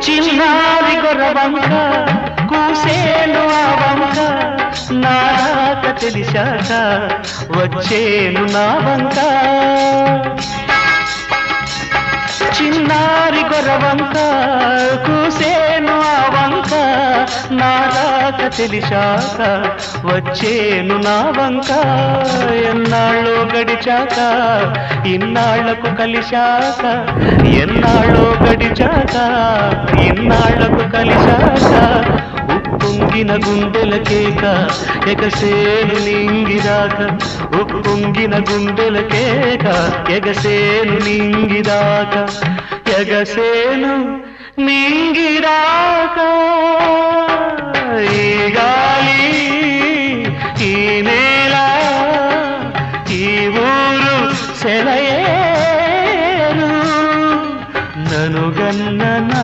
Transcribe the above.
చిన్నారి గొర్రవంక కూసేను ఆ వంక నాక తెలిసాక వచ్చేను నా వంక చిన్నారి గొర్రవంక కూసేను ఆ వంక నాక తెలిసాక వచ్చేను నా వంక ఎన్నాళ్ళో గడిచాక ఇన్నాళ్లకు కలిశాక ఎన్నాళ్ళో గడిచాక ఇన్నాళ్లకు కలిశాక ఉప్పొంగిన గుండెల కేక ఎగసేను నింగిదాక ఉప్పొంగిన గుండెల కేక ఎగసేను నింగిదాక ఎగసేను నీ